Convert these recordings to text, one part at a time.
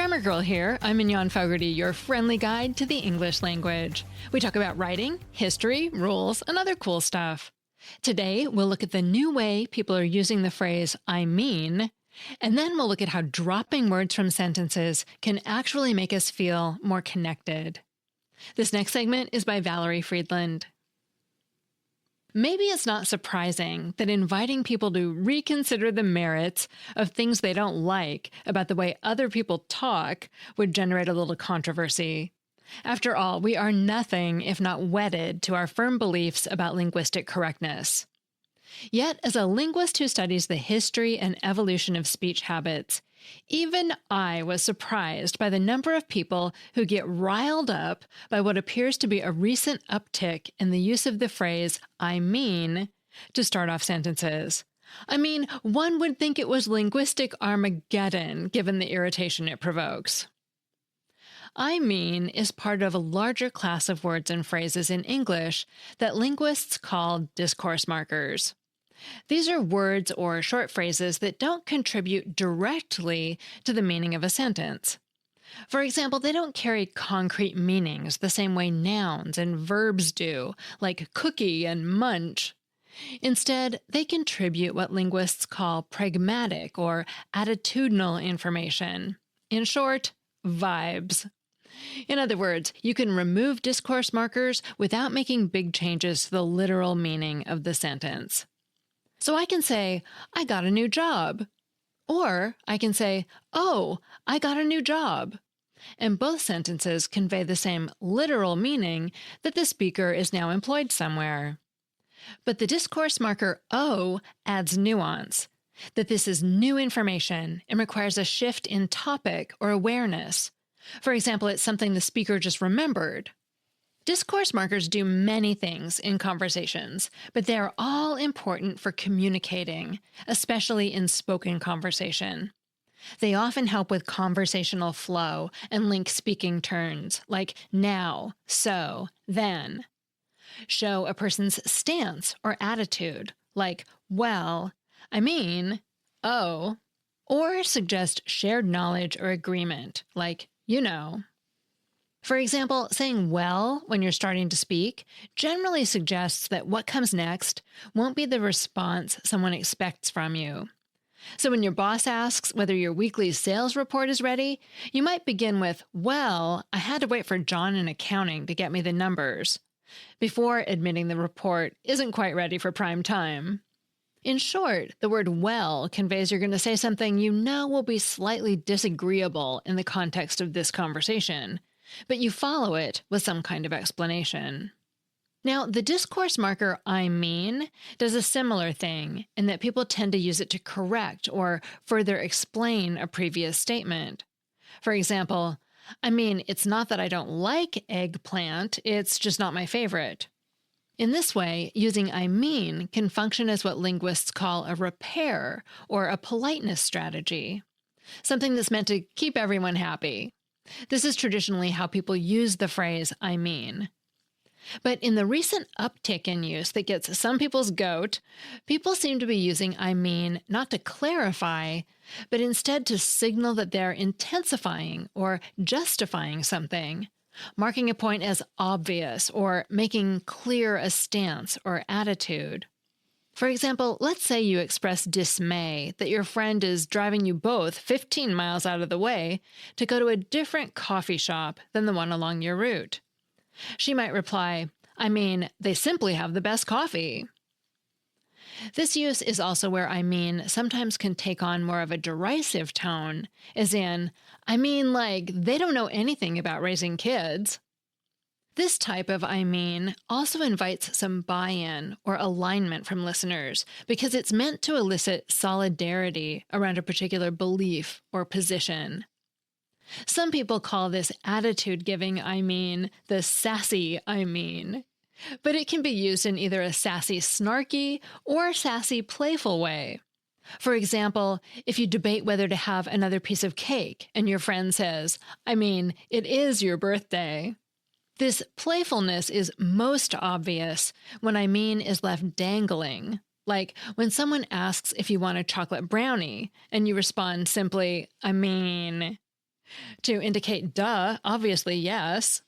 Grammar Girl here. I'm Mignon Fogarty, your friendly guide to the English language. We talk about writing, history, rules, and other cool stuff. Today, we'll look at the new way people are using the phrase I mean, and then we'll look at how dropping words from sentences can actually make us feel more connected. This next segment is by Valerie Friedland. Maybe it's not surprising that inviting people to reconsider the merits of things they don't like about the way other people talk would generate a little controversy. After all, we are nothing if not wedded to our firm beliefs about linguistic correctness. Yet, as a linguist who studies the history and evolution of speech habits, even I was surprised by the number of people who get riled up by what appears to be a recent uptick in the use of the phrase I mean to start off sentences. I mean, one would think it was linguistic Armageddon given the irritation it provokes. I mean is part of a larger class of words and phrases in English that linguists call discourse markers. These are words or short phrases that don't contribute directly to the meaning of a sentence. For example, they don't carry concrete meanings the same way nouns and verbs do, like cookie and munch. Instead, they contribute what linguists call pragmatic or attitudinal information. In short, vibes. In other words, you can remove discourse markers without making big changes to the literal meaning of the sentence. So I can say, I got a new job. Or I can say, oh, I got a new job. And both sentences convey the same literal meaning that the speaker is now employed somewhere. But the discourse marker O adds nuance, that this is new information and requires a shift in topic or awareness. For example, it's something the speaker just remembered. Discourse markers do many things in conversations, but they are all important for communicating, especially in spoken conversation. They often help with conversational flow and link speaking turns, like now, so, then. Show a person's stance or attitude, like, well, I mean, oh, or suggest shared knowledge or agreement, like, you know. For example, saying well when you're starting to speak generally suggests that what comes next won't be the response someone expects from you. So when your boss asks whether your weekly sales report is ready, you might begin with, well, I had to wait for John in accounting to get me the numbers, before admitting the report isn't quite ready for prime time. In short, the word well conveys you're going to say something you know will be slightly disagreeable in the context of this conversation, but you follow it with some kind of explanation. Now, the discourse marker I mean does a similar thing in that people tend to use it to correct or further explain a previous statement. For example, I mean, it's not that I don't like eggplant, it's just not my favorite. In this way, using I mean can function as what linguists call a repair or a politeness strategy, something that's meant to keep everyone happy. This is traditionally how people use the phrase I mean. But in the recent uptick in use that gets some people's goat, people seem to be using I mean not to clarify, but instead to signal that they're intensifying or justifying something, marking a point as obvious or making clear a stance or attitude. For example, let's say you express dismay that your friend is driving you both 15 miles out of the way to go to a different coffee shop than the one along your route. She might reply, I mean, they simply have the best coffee. This use is also where I mean sometimes can take on more of a derisive tone, as in, I mean, like, they don't know anything about raising kids. This type of I mean also invites some buy-in or alignment from listeners because it's meant to elicit solidarity around a particular belief or position. Some people call this attitude-giving I mean the sassy I mean, but it can be used in either a sassy snarky or sassy playful way. For example, if you debate whether to have another piece of cake and your friend says, I mean, it is your birthday. This playfulness is most obvious when I mean is left dangling, like when someone asks if you want a chocolate brownie and you respond simply, I mean. To indicate duh, obviously yes.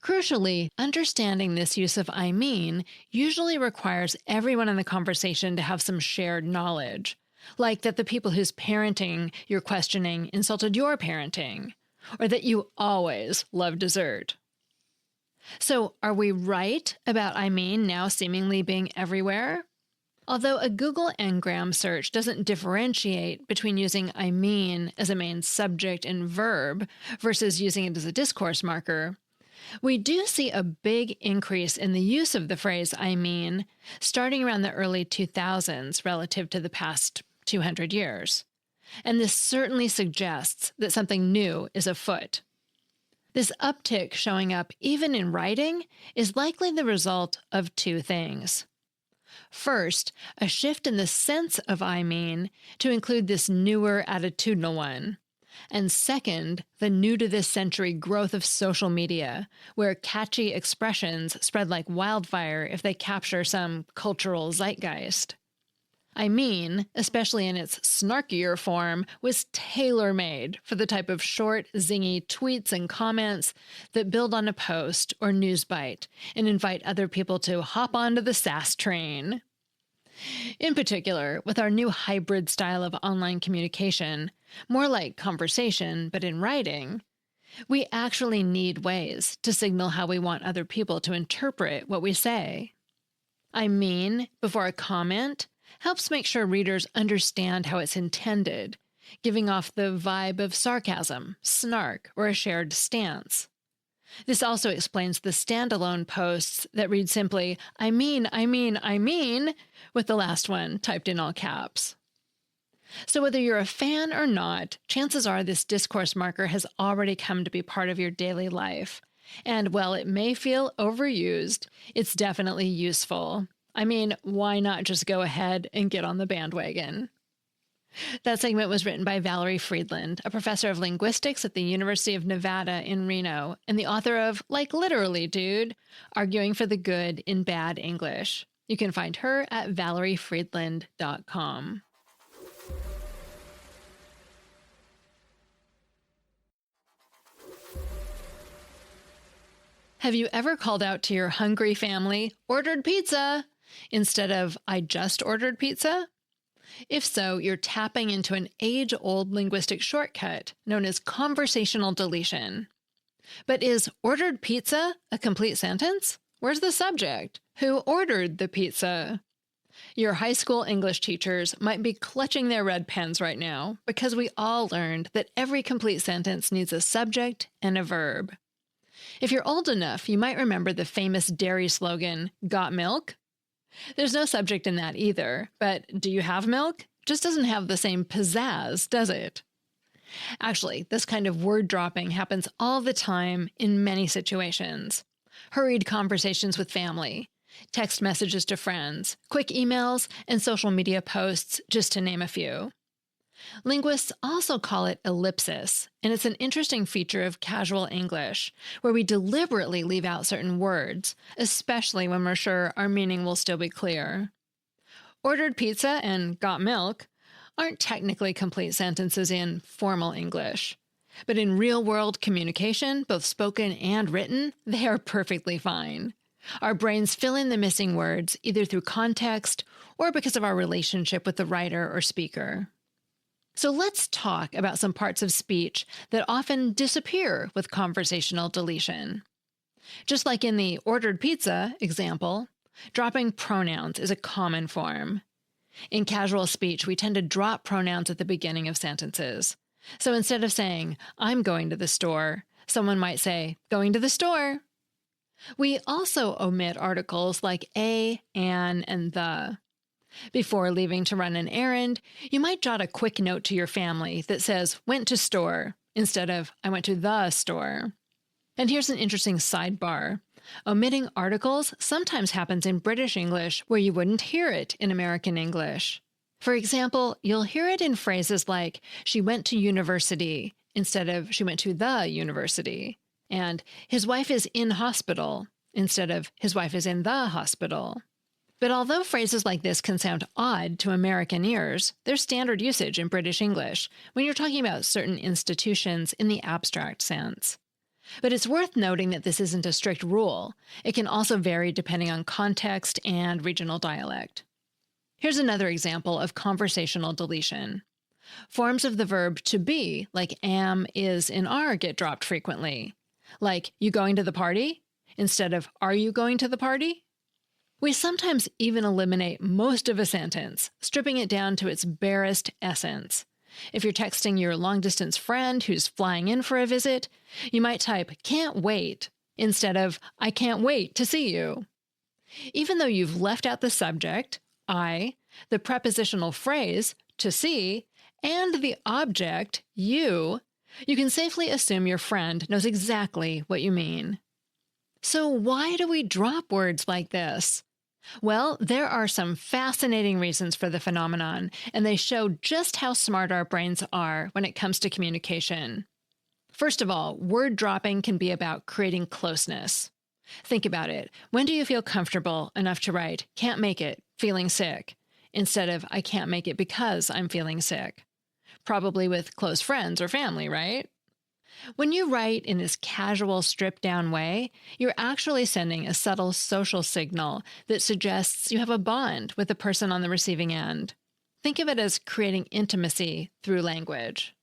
Crucially, understanding this use of I mean usually requires everyone in the conversation to have some shared knowledge, like that the people whose parenting you're questioning insulted your parenting, or that you always love dessert. So, are we right about I mean now seemingly being everywhere? Although a Google Ngram search doesn't differentiate between using I mean as a main subject and verb versus using it as a discourse marker, we do see a big increase in the use of the phrase I mean starting around the early 2000s relative to the past 200 years. And this certainly suggests that something new is afoot. This uptick showing up even in writing is likely the result of two things. First, a shift in the sense of I mean to include this newer attitudinal one. And second, the new to this century growth of social media, where catchy expressions spread like wildfire if they capture some cultural zeitgeist. I mean, especially in its snarkier form, was tailor-made for the type of short, zingy tweets and comments that build on a post or news bite and invite other people to hop onto the sass train. In particular, with our new hybrid style of online communication, more like conversation but in writing, we actually need ways to signal how we want other people to interpret what we say. I mean, before a comment, helps make sure readers understand how it's intended, giving off the vibe of sarcasm, snark, or a shared stance. This also explains the standalone posts that read simply, I mean, with the last one typed in all caps. So whether you're a fan or not, chances are this discourse marker has already come to be part of your daily life. And while it may feel overused, it's definitely useful. I mean, why not just go ahead and get on the bandwagon? That segment was written by Valerie Friedland, a professor of linguistics at the University of Nevada in Reno, and the author of Like Literally, Dude, Arguing for the Good in Bad English. You can find her at valeriefriedland.com. Have you ever called out to your hungry family, ordered pizza, instead of I just ordered pizza? If so, you're tapping into an age-old linguistic shortcut known as conversational deletion. But is ordered pizza a complete sentence? Where's the subject? Who ordered the pizza? Your high school English teachers might be clutching their red pens right now because we all learned that every complete sentence needs a subject and a verb. If you're old enough, you might remember the famous dairy slogan, "Got milk?" There's no subject in that either, but do you have milk? Just doesn't have the same pizzazz, does it? Actually, this kind of word dropping happens all the time in many situations. Hurried conversations with family, text messages to friends, quick emails, and social media posts, just to name a few. Linguists also call it ellipsis, and it's an interesting feature of casual English, where we deliberately leave out certain words, especially when we're sure our meaning will still be clear. Ordered pizza and got milk aren't technically complete sentences in formal English, but in real-world communication, both spoken and written, they are perfectly fine. Our brains fill in the missing words either through context or because of our relationship with the writer or speaker. So let's talk about some parts of speech that often disappear with conversational deletion. Just like in the ordered pizza example, dropping pronouns is a common form. In casual speech, we tend to drop pronouns at the beginning of sentences. So instead of saying, I'm going to the store, someone might say, going to the store. We also omit articles like a, an, and the. Before leaving to run an errand, you might jot a quick note to your family that says, went to store, instead of, I went to the store. And here's an interesting sidebar. Omitting articles sometimes happens in British English where you wouldn't hear it in American English. For example, you'll hear it in phrases like, she went to university, instead of, she went to the university. And his wife is in hospital, instead of, his wife is in the hospital. But although phrases like this can sound odd to American ears, they're standard usage in British English when you're talking about certain institutions in the abstract sense. But it's worth noting that this isn't a strict rule. It can also vary depending on context and regional dialect. Here's another example of conversational deletion. Forms of the verb to be, like am, is, and are, get dropped frequently. Like, you going to the party? Instead of, are you going to the party? We sometimes even eliminate most of a sentence, stripping it down to its barest essence. If you're texting your long-distance friend who's flying in for a visit, you might type, can't wait, instead of, I can't wait to see you. Even though you've left out the subject, I, the prepositional phrase, to see, and the object, you can safely assume your friend knows exactly what you mean. So why do we drop words like this? Well, there are some fascinating reasons for the phenomenon, and they show just how smart our brains are when it comes to communication. First of all, word dropping can be about creating closeness. Think about it. When do you feel comfortable enough to write, can't make it, feeling sick, instead of I can't make it because I'm feeling sick? Probably with close friends or family, right? When you write in this casual, stripped-down way, you're actually sending a subtle social signal that suggests you have a bond with the person on the receiving end. Think of it as creating intimacy through language.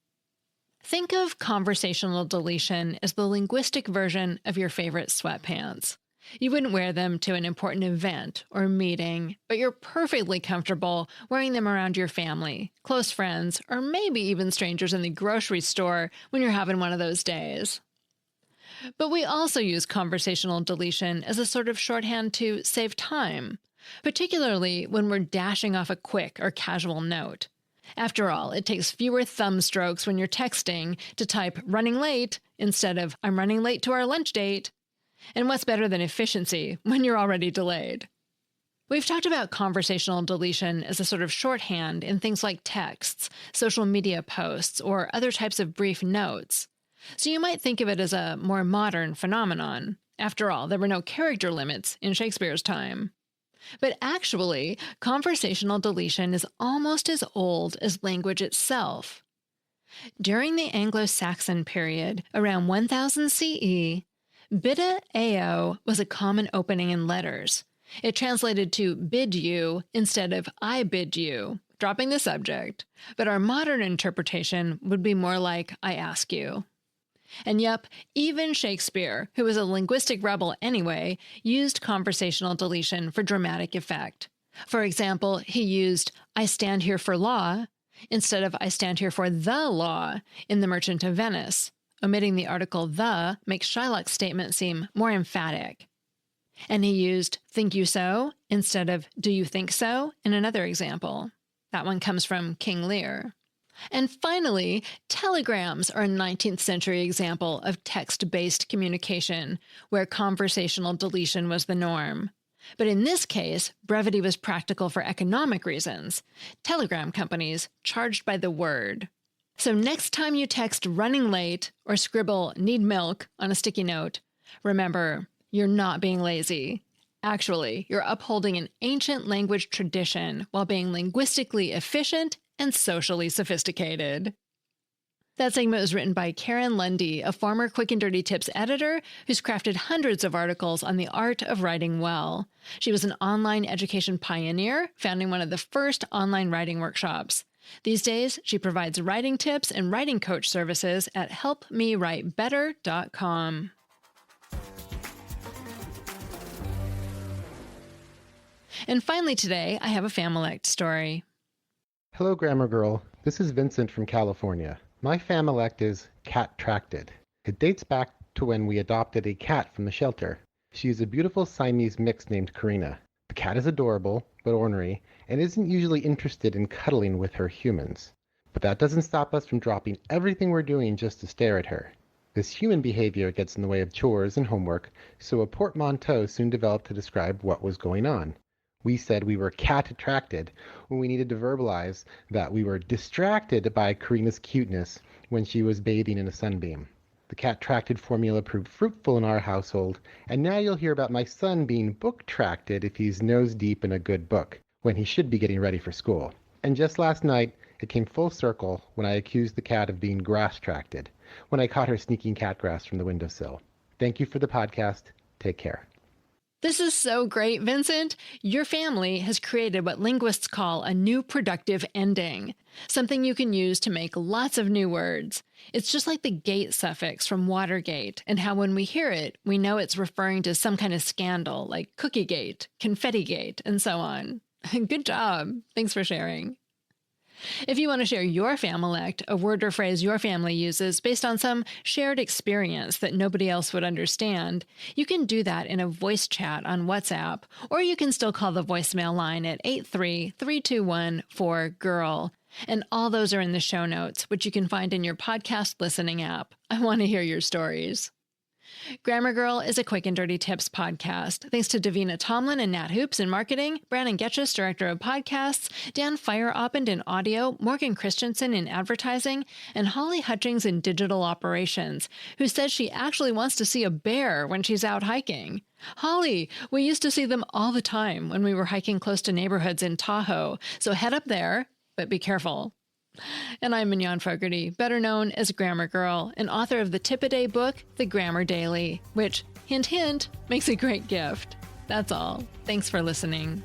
Think of conversational deletion as the linguistic version of your favorite sweatpants. You wouldn't wear them to an important event or meeting, but you're perfectly comfortable wearing them around your family, close friends, or maybe even strangers in the grocery store when you're having one of those days. But we also use conversational deletion as a sort of shorthand to save time, particularly when we're dashing off a quick or casual note. After all, it takes fewer thumb strokes when you're texting to type running late instead of I'm running late to our lunch date. And what's better than efficiency when you're already delayed? We've talked about conversational deletion as a sort of shorthand in things like texts, social media posts, or other types of brief notes. So you might think of it as a more modern phenomenon. After all, there were no character limits in Shakespeare's time. But actually, conversational deletion is almost as old as language itself. During the Anglo-Saxon period, around 1000 CE, bida eo was a common opening in letters. It translated to bid you instead of I bid you, dropping the subject. But our modern interpretation would be more like I ask you. And yep, even Shakespeare, who was a linguistic rebel anyway, used conversational deletion for dramatic effect. For example, he used I stand here for law instead of I stand here for the law in The Merchant of Venice. Omitting the article the makes Shylock's statement seem more emphatic. And he used think you so instead of do you think so in another example. That one comes from King Lear. And finally, telegrams are a 19th century example of text-based communication, where conversational deletion was the norm. But in this case, brevity was practical for economic reasons. Telegram companies charged by the word. So next time you text running late or scribble need milk on a sticky note, remember, you're not being lazy. Actually, you're upholding an ancient language tradition while being linguistically efficient and socially sophisticated. That segment was written by Karen Lundy, a former Quick and Dirty Tips editor who's crafted hundreds of articles on the art of writing well. She was an online education pioneer, founding one of the first online writing workshops. These days, she provides writing tips and writing coach services at helpmewritebetter.com. And finally today, I have a Familect story. Hello, Grammar Girl. This is Vincent from California. My Familect is cat-tracted. It dates back to when we adopted a cat from the shelter. She is a beautiful Siamese mix named Karina. The cat is adorable, but ornery, and isn't usually interested in cuddling with her humans. But that doesn't stop us from dropping everything we're doing just to stare at her. This human behavior gets in the way of chores and homework, so a portmanteau soon developed to describe what was going on. We said we were cat-attracted when we needed to verbalize that we were distracted by Karina's cuteness when she was bathing in a sunbeam. The cat-tracted formula proved fruitful in our household, and now you'll hear about my son being book-tracted if he's nose-deep in a good book, when he should be getting ready for school. And just last night, it came full circle when I accused the cat of being grass-tracted, when I caught her sneaking cat grass from the windowsill. Thank you for the podcast. Take care. This is so great, Vincent. Your family has created what linguists call a new productive ending, something you can use to make lots of new words. It's just like the gate suffix from Watergate, and how when we hear it, we know it's referring to some kind of scandal like Cookiegate, Confettigate, and so on. Good job. Thanks for sharing. If you want to share your Familect, a word or phrase your family uses based on some shared experience that nobody else would understand, you can do that in a voice chat on WhatsApp, or you can still call the voicemail line at 833-214-GIRL. And all those are in the show notes, which you can find in your podcast listening app. I want to hear your stories. Grammar Girl is a quick and dirty tips podcast. Thanks to Davina Tomlin and Nat Hoops in marketing, Brandon Getchus, director of podcasts, Dan Feyerabend in audio, Morgan Christensen in advertising, and Holly Hutchings in digital operations, who says she actually wants to see a bear when she's out hiking. Holly, we used to see them all the time when we were hiking close to neighborhoods in Tahoe, so head up there, but be careful. And I'm Mignon Fogarty, better known as Grammar Girl, and author of the tip-a-day book, The Grammar Daily, which, hint, hint, makes a great gift. That's all. Thanks for listening.